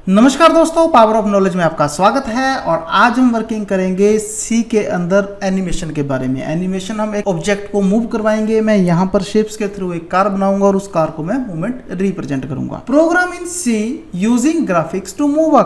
नमस्कार दोस्तों, power of knowledge में आपका स्वागत है। और आज हम वर्किंग करेंगे सी के अंदर एनिमेशन के बारे में। एनिमेशन हम एक ऑब्जेक्ट को मूव करवाएंगे। मैं यहाँ पर शेप्स के थ्रू एक कार बनाऊंगा और उस कार को मैं मूवमेंट रिप्रेजेंट करूंगा। Program in C using graphics to move a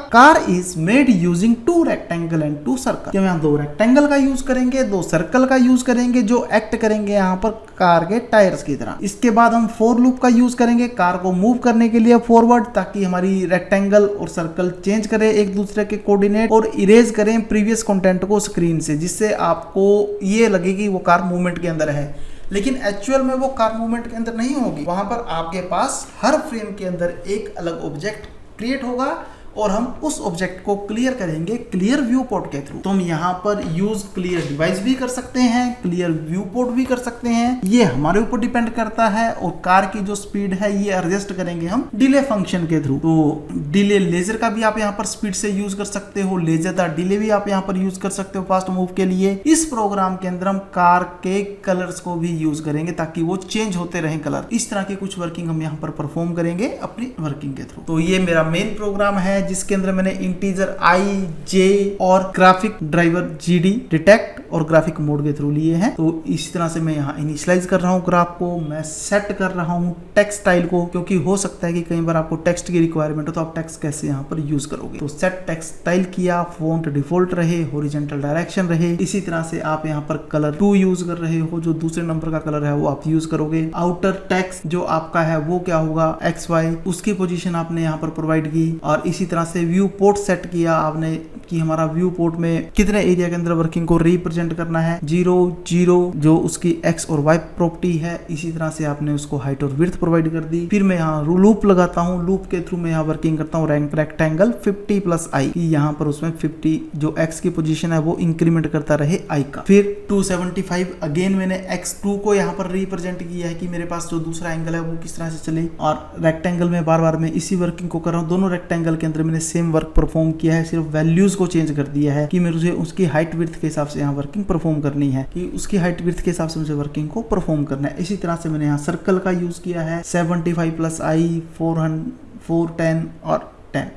car is made using 2 rectangle and 2 circle. हम यहाँ 2 रेक्टेंगल का यूज करेंगे, 2 सर्कल का यूज करेंगे जो एक्ट करेंगे यहाँ पर कार के टायर्स की तरह। इसके बाद हम फोर लूप का यूज करेंगे कार को मूव करने के लिए फॉरवर्ड, ताकि हमारी रेक्टेंगल और सर्कल चेंज करें एक दूसरे के कोऑर्डिनेट और इरेज करें प्रीवियस कंटेंट को स्क्रीन से, जिससे आपको ये लगे कि वो कार मूवमेंट के अंदर है। लेकिन एक्चुअल में वो कार मूवमेंट के अंदर नहीं होगी। वहां पर आपके पास हर फ्रेम के अंदर एक अलग ऑब्जेक्ट क्रिएट होगा और हम उस ऑब्जेक्ट को क्लियर करेंगे क्लियर व्यू पोर्ट के थ्रू। तो हम यहाँ पर यूज क्लियर डिवाइस भी कर सकते हैं, क्लियर व्यू पोर्ट भी कर सकते हैं। ये हमारे ऊपर डिपेंड करता है। और कार की जो स्पीड है ये एडजस्ट करेंगे हम डिले फंक्शन के थ्रू। तो डिले लेजर का भी आप यहाँ पर स्पीड से यूज कर सकते हो, लेजर द डिले भी आप यहाँ पर यूज कर सकते हो फास्ट मूव के लिए। इस प्रोग्राम के अंदर हम कार के कलर्स को भी यूज करेंगे ताकि वो चेंज होते रहे कलर। इस तरह की कुछ वर्किंग हम यहाँ पर परफॉर्म करेंगे अपनी वर्किंग के थ्रू। तो ये मेरा मेन प्रोग्राम है जिसके अंदर मैंने इंटीजर आई, जे और ग्राफिक ड्राइवर जीडी डिटेक्ट और ग्राफिक मोड के थ्रू लिए हैं। तो इस तरह से मैं यहाँ इनिशियलाइज कर रहा हूँ ग्राफ को, मैं सेट कर रहा हूँ टेक्स्ट स्टाइल को, क्योंकि हो सकता है कि कई बार आपको टेक्स्ट की रिक्वायरमेंट हो तो आप टेक्स्ट कैसे यहाँ पर यूज करोगे। तो सेट टेक्स्ट स्टाइल किया, फॉन्ट डिफॉल्ट रहे, हॉरिजॉन्टल डायरेक्शन रहे। इसी तरह से आप यहाँ पर कलर 2 यूज कर रहे हो, जो दूसरे नंबर का कलर है वो आप यूज करोगे। आउटर टेक्स्ट जो आपका है वो क्या होगा, एक्स वाई, उसकी पोजीशन आपने यहाँ पर प्रोवाइड की। और इसी तरह से व्यू पोर्ट सेट किया आपने कि हमारा व्यू पोर्ट में कितने एरिया के अंदर वर्किंग को रिप्रेजेंट करना है। 0 0 जो उसकी एक्स और वाई प्रॉपर्टी है। इसी तरह से आपने उसको हाइट और विड्थ प्रोवाइड कर दी। फिर मैं यहाँ लूप लगाता हूँ, लूप के थ्रू मैं यहाँ वर्किंग करता हूँ रेक्टेंगल 50 प्लस आई, यहाँ पर उसमें 50 जो एक्स की पोजीशन है वो इंक्रीमेंट करता रहे आई का। फिर 275 अगेन मैंने x2 को यहाँ पर रिप्रेजेंट किया है कि मेरे पास जो दूसरा एंगल है वो किस तरह से चले। और रेक्टेंगल में बार बार मैं इसी वर्किंग को कर रहा हूँ। दोनों रेक्टेंगल के अंदर मैंने सेम वर्क परफॉर्म किया है, सिर्फ वैल्यूज को चेंज कर दिया है कि मुझे उसकी हाइट विड्थ के हिसाब से यहाँ वर्किंग परफॉर्म करनी है, कि उसकी हाइट विड्थ के हिसाब से मुझे वर्किंग को परफॉर्म करना है। इसी तरह से मैंने यहाँ सर्कल का यूज किया है 75 प्लस आई, 410 और 10।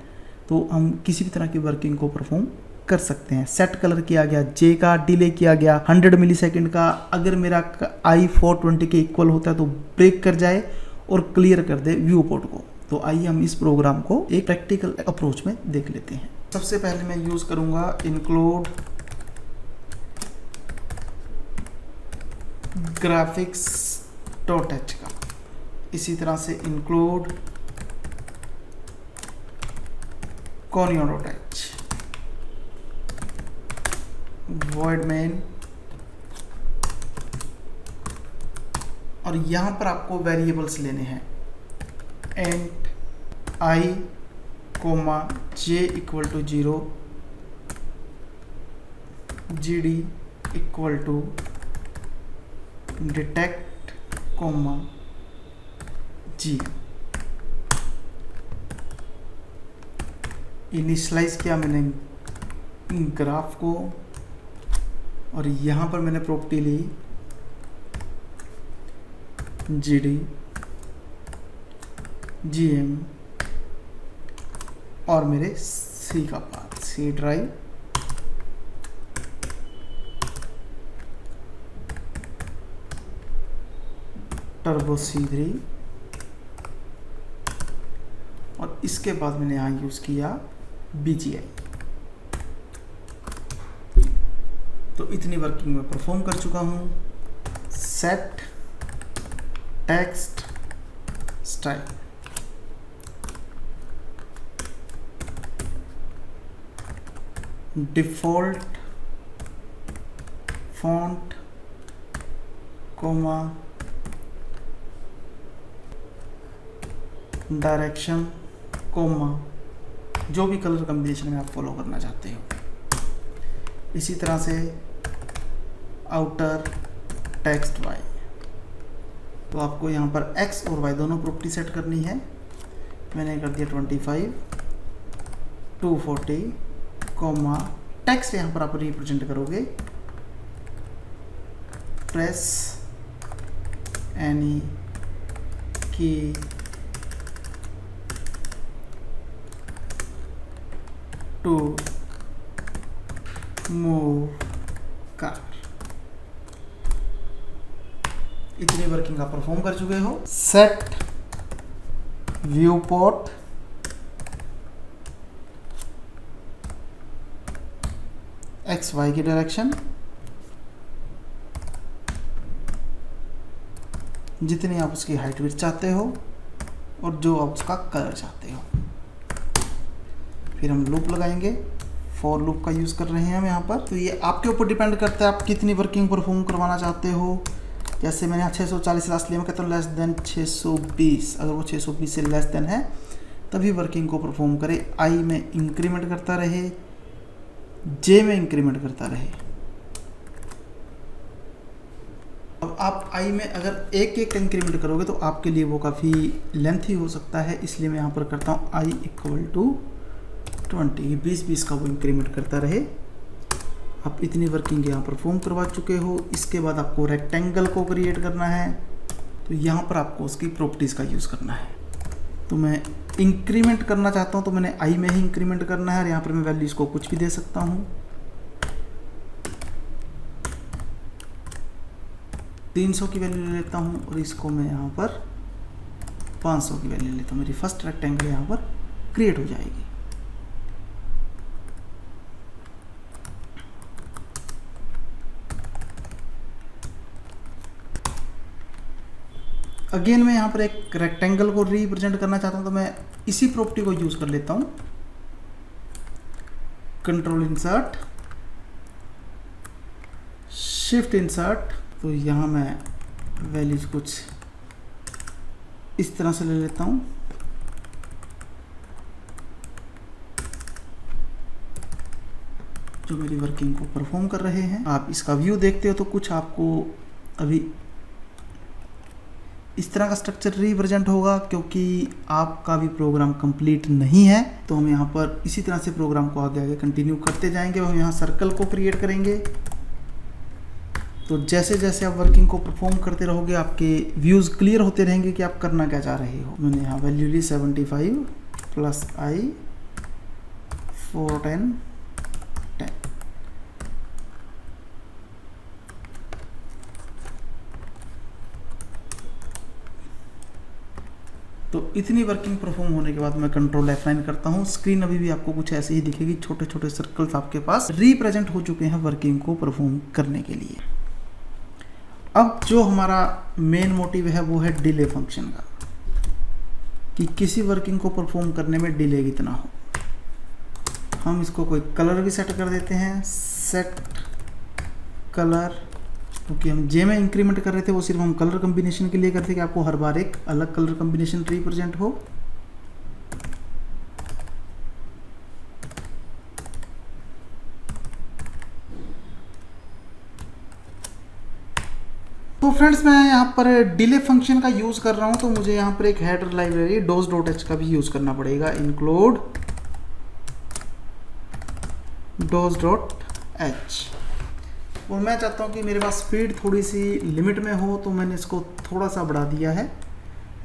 तो हम किसी भी तरह की वर्किंग को परफॉर्म कर सकते हैं। सेट कलर किया गया, जे का डिले किया गया 100 मिली सेकेंड का। अगर मेरा आई 420 के इक्वल होता है तो ब्रेक कर जाए और क्लियर कर दे व्यू पोर्ट को। तो आइए हम इस प्रोग्राम को एक प्रैक्टिकल अप्रोच में देख लेते हैं। सबसे पहले मैं यूज करूंगा इंक्लूड ग्राफिक्स डॉट एच का। इसी तरह से include conio dot h, void main. और यहां पर आपको वेरिएबल्स लेने हैं and I comma J equal to 0, G D equal to detect comma G. Initialise किया मैंने ग्राफ को और यहाँ पर मैंने प्रॉपर्टी ली जी डी जी एम और मेरे सी का path, C drive. Turbo C3 और इसके बाद मैंने यहाँ यूज किया BGI। तो इतनी वर्किंग में परफॉर्म कर चुका हूँ। Set text style, default font comma direction comma जो भी कलर कॉम्बिनेशन में आप फॉलो करना चाहते हो। इसी तरह से आउटर टेक्स्ट वाई, तो आपको यहाँ पर एक्स और वाई दोनों प्रॉपर्टी सेट करनी है। मैंने कर दिया 25 240 कॉमा टेक्स्ट यहाँ पर आप रिप्रेजेंट करोगे press any key to move car. इतनी वर्किंग आप परफॉर्म कर चुके हो। Set viewport X Y की डायरेक्शन, जितनी आप उसकी हाइट विड्थ चाहते हो और जो आप उसका कलर चाहते हो। फिर हम लूप लगाएंगे, फॉर लूप का यूज़ कर रहे हैं हम यहाँ पर। तो ये आपके ऊपर डिपेंड करता है आप कितनी वर्किंग परफॉर्म करवाना चाहते हो। जैसे मैंने यहाँ 640 लास्ट लिया, मैं कहता हूँ लेस देन 620। अगर वो 620 से लेस देन है तभी वर्किंग को परफॉर्म करे। आई में इंक्रीमेंट करता रहे, जे में इंक्रीमेंट करता रहे। अब आप आई में अगर एक एक इंक्रीमेंट करोगे तो आपके लिए वो काफ़ी लेंथी हो सकता है, इसलिए मैं यहाँ पर करता हूँ आई इक्वल टू 20। 20 का वो इंक्रीमेंट करता रहे। आप इतनी वर्किंग यहाँ परफॉर्म करवा चुके हो। इसके बाद आपको रेक्टेंगल को क्रिएट करना है, तो यहाँ पर आपको उसकी प्रॉपर्टीज़ का यूज़ करना है। तो मैं इंक्रीमेंट करना चाहता हूँ तो मैंने आई में ही इंक्रीमेंट करना है और यहाँ पर मैं वैल्यूज को कुछ भी दे सकता हूँ। 300 की वैल्यू ले लेता हूँ और इसको मैं यहाँ पर 500 की वैल्यू लेता हूँ। मेरी फर्स्ट रेक्टेंगल यहाँ पर क्रिएट हो जाएगी। अगेन मैं यहाँ पर एक रेक्टेंगल को रिप्रेजेंट करना चाहता हूँ तो मैं इसी प्रॉपर्टी को यूज कर लेता हूँ। Control insert, shift insert. तो यहाँ मैं वैल्यूज कुछ इस तरह से ले लेता हूँ। जो मेरी वर्किंग को परफॉर्म कर रहे हैं। आप इसका व्यू देखते हो तो कुछ आपको अभी इस तरह का स्ट्रक्चर रिप्रेजेंट होगा, क्योंकि आपका भी प्रोग्राम कंप्लीट नहीं है। तो हम यहाँ पर इसी तरह से प्रोग्राम को आगे आगे कंटिन्यू करते जाएंगे। हम यहाँ सर्कल को क्रिएट करेंगे। तो जैसे जैसे आप वर्किंग को परफॉर्म करते रहोगे आपके व्यूज़ क्लियर होते रहेंगे कि आप करना क्या चाह रहे हो। मैंने यहाँ वैल्यू ली 75 प्लस आई 410 10। तो इतनी वर्किंग परफॉर्म होने के बाद मैं कंट्रोल F9 करता हूँ। स्क्रीन अभी भी आपको कुछ ऐसे ही दिखेगी। छोटे छोटे सर्कल्स आपके पास रिप्रेजेंट हो चुके हैं वर्किंग को परफॉर्म करने के लिए। अब जो हमारा मेन मोटिव है वो है डिले फंक्शन का, कि किसी वर्किंग को परफॉर्म करने में डिले कितना हो। हम इसको कोई कलर भी सेट कर देते हैं। सेट कलर, क्योंकि हम जे में इंक्रीमेंट कर रहे थे वो सिर्फ हम कलर कॉम्बिनेशन के लिए करते थे कि आपको हर बार एक अलग कलर कॉम्बिनेशन रिप्रेजेंट हो। तो फ्रेंड्स मैं यहाँ पर डिले फंक्शन का यूज़ कर रहा हूँ, तो मुझे यहाँ पर एक हेडर लाइब्रेरी dos.h का भी यूज़ करना पड़ेगा। Include dos.h। और मैं चाहता हूँ कि मेरे पास स्पीड थोड़ी सी लिमिट में हो, तो मैंने इसको थोड़ा सा बढ़ा दिया है।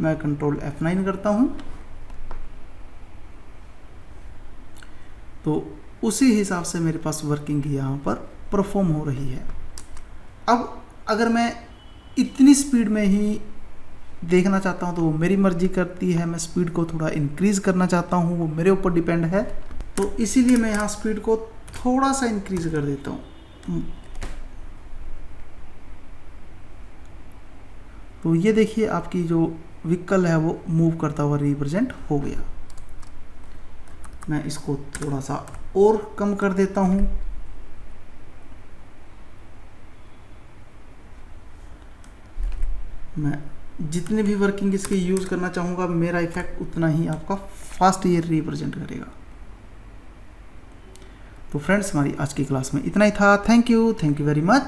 मैं कंट्रोल F9 करता हूँ तो उसी हिसाब से मेरे पास वर्किंग यहाँ पर परफॉर्म हो रही है। अब अगर मैं इतनी स्पीड में ही देखना चाहता हूँ तो वो मेरी मर्जी करती है। मैं स्पीड को थोड़ा इंक्रीज़ करना चाहता हूँ, वो मेरे ऊपर डिपेंड है। तो इसीलिए मैं यहाँ स्पीड को थोड़ा सा इंक्रीज कर देता हूँ। तो ये देखिए आपकी जो व्हीकल है वो मूव करता हुआ रिप्रेजेंट हो गया। मैं इसको थोड़ा सा और कम कर देता हूँ। मैं जितने भी वर्किंग इसके यूज़ करना चाहूँगा मेरा इफेक्ट उतना ही आपका फास्ट ये रिप्रेजेंट करेगा। तो फ्रेंड्स हमारी आज की क्लास में इतना ही था। Thank you very much.